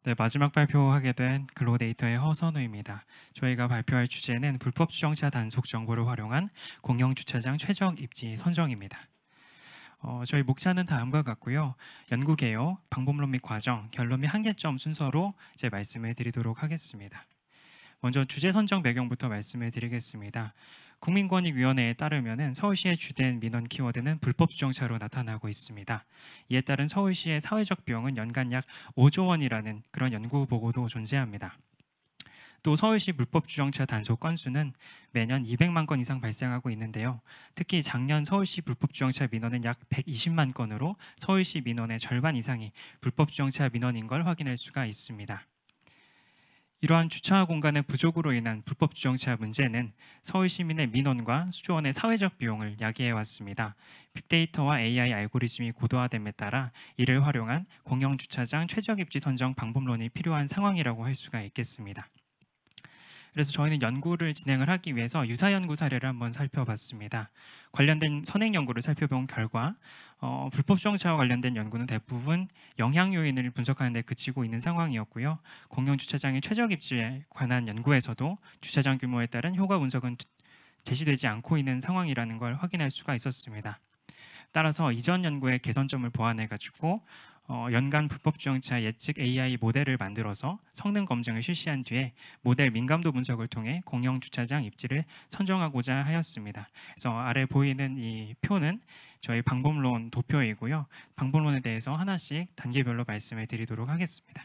네, 마지막 발표하게 된 근로데이터의 허선우입니다. 저희가 발표할 주제는 불법 주정차 단속 정보를 활용한 공영 주차장 최적 입지 선정입니다. 저희 목차는 다음과 같고요. 연구 개요, 방법론 및 과정, 결론 및 한계점 순서로 제 말씀을 드리도록 하겠습니다. 먼저 주제 선정 배경부터 말씀을 드리겠습니다. 국민권익위원회에 따르면 서울시의 주된 민원 키워드는 불법 주정차로 나타나고 있습니다. 이에 따른 서울시의 사회적 비용은 연간 약 5조 원이라는 그런 연구 보고도 존재합니다. 또 서울시 불법 주정차 단속 건수는 매년 200만 건 이상 발생하고 있는데요. 특히 작년 서울시 불법 주정차 민원은 약 120만 건으로 서울시 민원의 절반 이상이 불법 주정차 민원인 걸 확인할 수가 있습니다. 이러한 주차 공간의 부족으로 인한 불법 주정차 문제는 서울 시민의 민원과 수조 원의 사회적 비용을 야기해 왔습니다. 빅데이터와 AI 알고리즘이 고도화됨에 따라 이를 활용한 공영 주차장 최적 입지 선정 방법론이 필요한 상황이라고 할 수가 있겠습니다. 그래서 저희는 연구를 진행을 하기 위해서 유사 연구 사례를 한번 살펴봤습니다. 관련된 선행 연구를 살펴본 결과 불법 주정차와 관련된 연구는 대부분 영향 요인을 분석하는 데 그치고 있는 상황이었고요. 공영 주차장의 최적 입지에 관한 연구에서도 주차장 규모에 따른 효과 분석은 제시되지 않고 있는 상황이라는 걸 확인할 수가 있었습니다. 따라서 이전 연구의 개선점을 보완해 가지고 연간 불법 주정차 예측 AI 모델을 만들어서 성능 검증을 실시한 뒤에 모델 민감도 분석을 통해 공영 주차장 입지를 선정하고자 하였습니다. 그래서 아래 보이는 이 표는 저희 방법론 도표이고요. 방법론에 대해서 하나씩 단계별로 말씀을 드리도록 하겠습니다.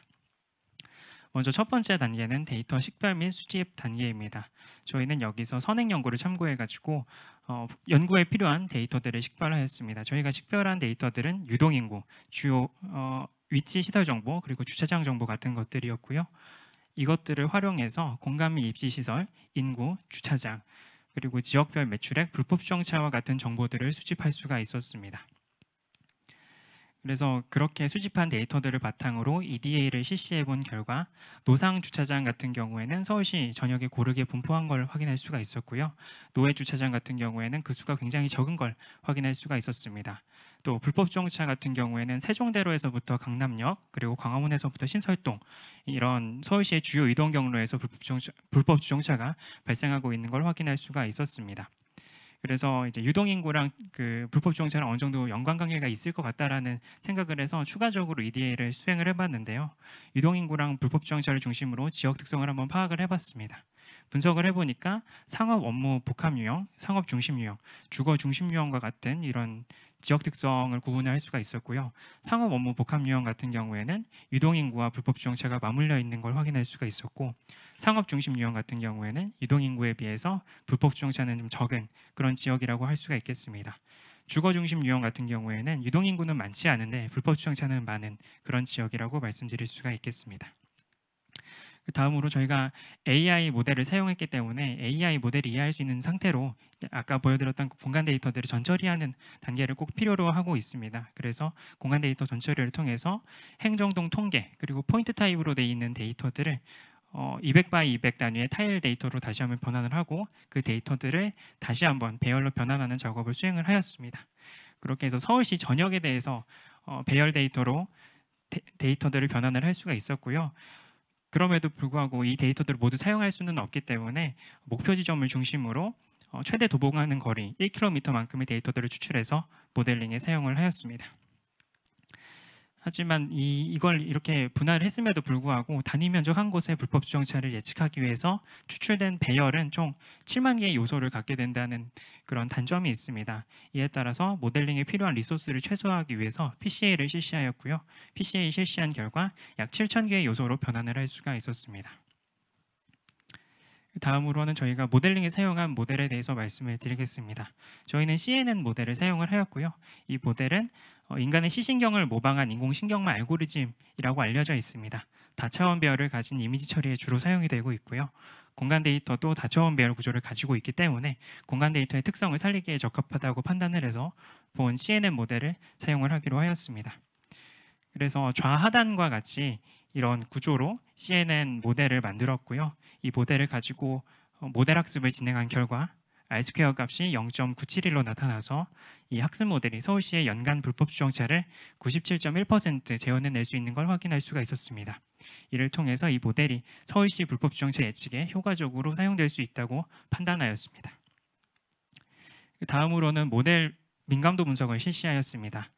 먼저 첫 번째 단계는 데이터 식별 및 수집 단계입니다. 저희는 여기서 선행 연구를 참고해 가지고 연구에 필요한 데이터들을 식별하였습니다. 저희가 식별한 데이터들은 유동인구, 주요 위치 시설 정보, 그리고 주차장 정보 같은 것들이었고요. 이것들을 활용해서 공간 및 입지 시설, 인구, 주차장, 그리고 지역별 매출액, 불법 주정차와 같은 정보들을 수집할 수가 있었습니다. 그래서 그렇게 수집한 데이터들을 바탕으로 EDA를 실시해 본 결과 노상 주차장 같은 경우에는 서울시 전역에 고르게 분포한 걸 확인할 수가 있었고요. 노회 주차장 같은 경우에는 그 수가 굉장히 적은 걸 확인할 수가 있었습니다. 또 불법 주정차 같은 경우에는 세종대로에서부터 강남역, 그리고 광화문에서부터 신설동, 이런 서울시의 주요 이동 경로에서 불법 주정차가 발생하고 있는 걸 확인할 수가 있었습니다. 그래서 이제 유동인구랑 그 불법 주정차랑 어느 정도 연관관계가 있을 것 같다라는 생각을 해서 추가적으로 EDA를 수행을 해봤는데요. 유동인구랑 불법 주정차를 중심으로 지역 특성을 한번 파악을 해봤습니다. 분석을 해보니까 상업 업무 복합 유형, 상업 중심 유형, 주거 중심 유형과 같은 이런 지역 특성을 구분할 수가 있었고요. 상업 업무 복합 유형 같은 경우에는 유동인구와 불법 주정차가 맞물려 있는 걸 확인할 수가 있었고, 상업 중심 유형 같은 경우에는 유동인구에 비해서 불법 주정차는 좀 적은 그런 지역이라고 할 수가 있겠습니다. 주거 중심 유형 같은 경우에는 유동인구는 많지 않은데 불법 주정차는 많은 그런 지역이라고 말씀드릴 수가 있겠습니다. 다음으로 저희가 AI 모델을 사용했기 때문에 AI 모델이 이해할 수 있는 상태로 아까 보여드렸던 공간 데이터들을 전처리하는 단계를 꼭 필요로 하고 있습니다. 그래서 공간 데이터 전처리를 통해서 행정동 통계, 그리고 포인트 타입으로 되어 있는 데이터들을 200 by 200 단위의 타일 데이터로 다시 한번 변환을 하고 그 데이터들을 다시 한번 배열로 변환하는 작업을 수행을 하였습니다. 그렇게 해서 서울시 전역에 대해서 배열 데이터로 데이터들을 변환을 할 수가 있었고요. 그럼에도 불구하고 이 데이터들을 모두 사용할 수는 없기 때문에 목표 지점을 중심으로 최대 도봉하는 거리 1km만큼의 데이터들을 추출해서 모델링에 사용을 하였습니다. 하지만 이걸 이렇게 분할을 했음에도 불구하고 단위 면적 한 곳의 불법 주정차를 예측하기 위해서 추출된 배열은 총 7만 개의 요소를 갖게 된다는 그런 단점이 있습니다. 이에 따라서 모델링에 필요한 리소스를 최소화하기 위해서 PCA를 실시하였고요. PCA 실시한 결과 약 7천 개의 요소로 변환을 할 수가 있었습니다. 다음으로는 저희가 모델링에 사용한 모델에 대해서 말씀을 드리겠습니다. 저희는 CNN 모델을 사용을 하였고요. 이 모델은 인간의 시신경을 모방한 인공신경망 알고리즘이라고 알려져 있습니다. 다차원 배열을 가진 이미지 처리에 주로 사용이 되고 있고요. 공간 데이터도 다차원 배열 구조를 가지고 있기 때문에 공간 데이터의 특성을 살리기에 적합하다고 판단을 해서 본 CNN 모델을 사용을 하기로 하였습니다. 그래서 좌하단과 같이 이런 구조로 CNN 모델을 만들었고요. 이 모델을 가지고 모델 학습을 진행한 결과 R 스퀘어 값이 0.971로 나타나서 이 학습 모델이 서울시의 연간 불법 주정차를 97.1% 재현해낼 수 있는 걸 확인할 수가 있었습니다. 이를 통해서 이 모델이 서울시 불법 주정차 예측에 효과적으로 사용될 수 있다고 판단하였습니다. 다음으로는 모델 민감도 분석을 실시하였습니다.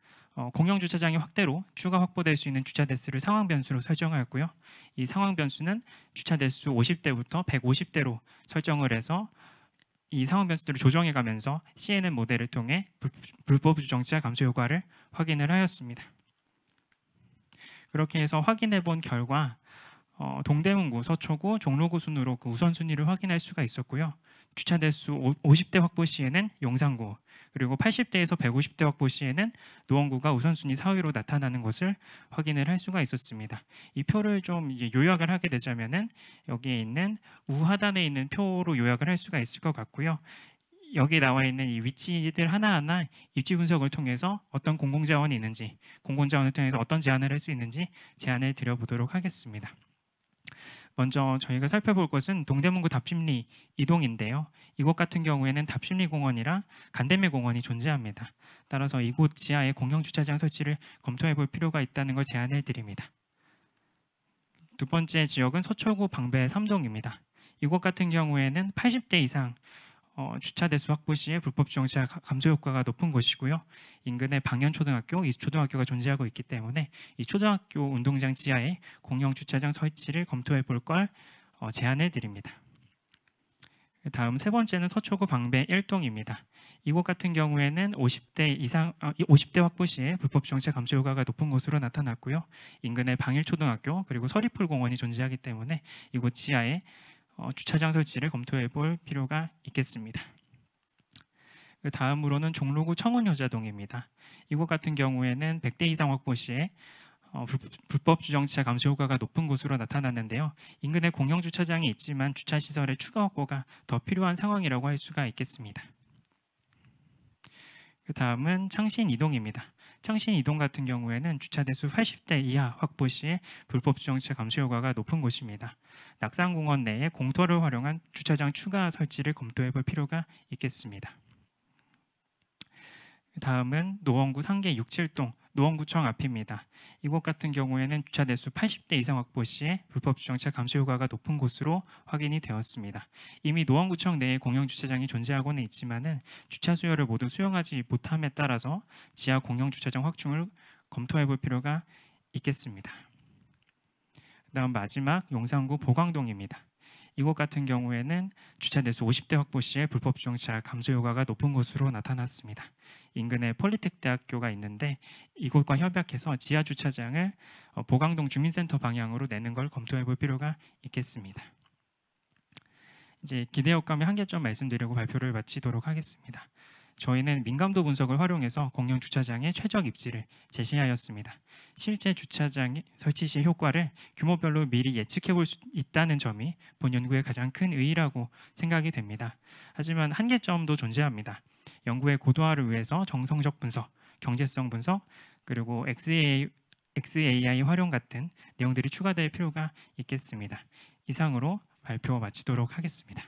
공영 주차장의 확대로 추가 확보될 수 있는 주차 대수를 상황 변수로 설정하였고요. 이 상황 변수는 주차 대수 50대부터 150대로 설정을 해서 이 상황 변수들을 조정해 가면서 CNN 모델을 통해 불법 주정차 감소 효과를 확인을 하였습니다. 그렇게 해서 확인해 본 결과 동대문구, 서초구, 종로구 순으로 그 우선순위를 확인할 수가 있었고요. 주차 대수 50대 확보 시에는 용산구, 그리고 80대에서 150대 확보 시에는 노원구가 우선순위 4위로 나타나는 것을 확인을 할 수가 있었습니다. 이 표를 좀 요약을 하게 되자면은 여기에 있는 우하단에 있는 표로 요약을 할 수가 있을 것 같고요. 여기 나와 있는 이 위치들 하나하나 입지 분석을 통해서 어떤 공공자원이 있는지, 공공자원을 통해서 어떤 제안을 할 수 있는지 제안을 드려보도록 하겠습니다. 먼저 저희가 살펴볼 것은 동대문구 답심리 이동인데요. 이곳 같은 경우에는 답심리공원이랑 간대매공원이 존재합니다. 따라서 이곳 지하에 공영주차장 설치를 검토해 볼 필요가 있다는 걸 제안해 드립니다. 두 번째 지역은 서초구 방배 3동입니다. 이곳 같은 경우에는 80대 이상 주차 대수 확보 시에 불법 주정차 감소 효과가 높은 곳이고요. 인근에 방현초등학교, 이수초등학교가 존재하고 있기 때문에 이 초등학교 운동장 지하에 공영 주차장 설치를 검토해 볼 걸 제안해 드립니다. 다음 세 번째는 서초구 방배 1동입니다. 이곳 같은 경우에는 50대 확보 시에 불법 주정차 감소 효과가 높은 곳으로 나타났고요. 인근에 방일초등학교 그리고 서리풀공원이 존재하기 때문에 이곳 지하에 주차장 설치를 검토해 볼 필요가 있겠습니다. 다음으로는 종로구 청운효자동입니다. 이곳 같은 경우에는 100대 이상 확보 시에 불법 주정차 감소 효과가 높은 곳으로 나타났는데요. 인근에 공영 주차장이 있지만 주차 시설의 추가 확보가 더 필요한 상황이라고 할 수가 있겠습니다. 그 다음은 창신 이동입니다. 창신 이동 같은 경우에는 주차 대수 80대 이하 확보 시에 불법 주정차 감소 효과가 높은 곳입니다. 낙산공원 내에 공터를 활용한 주차장 추가 설치를 검토해 볼 필요가 있겠습니다. 다음은 노원구 상계 67동 노원구청 앞입니다. 이곳 같은 경우에는 주차 대수 80대 이상 확보 시에 불법 주정차 감소 효과가 높은 곳으로 확인이 되었습니다. 이미 노원구청 내에 공영 주차장이 존재하고는 있지만은 주차 수요를 모두 수용하지 못함에 따라서 지하 공영 주차장 확충을 검토해 볼 필요가 있겠습니다. 그다음 마지막 용산구 보광동입니다. 이곳 같은 경우에는 주차 대수 50대 확보 시에 불법 주정차 감소 효과가 높은 곳으로 나타났습니다. 인근에 폴리텍 대학교가 있는데 이곳과 협약해서 지하 주차장을 보광동 주민센터 방향으로 내는 걸 검토해 볼 필요가 있겠습니다. 이제 기대 효과의 한계점 말씀드리고 발표를 마치도록 하겠습니다. 저희는 민감도 분석을 활용해서 공영 주차장의 최적 입지를 제시하였습니다. 실제 주차장 설치 시 효과를 규모별로 미리 예측해 볼 수 있다는 점이 본 연구의 가장 큰 의의라고 생각이 됩니다. 하지만 한계점도 존재합니다. 연구의 고도화를 위해서 정성적 분석, 경제성 분석, 그리고 XAI 활용 같은 내용들이 추가될 필요가 있겠습니다. 이상으로 발표 마치도록 하겠습니다.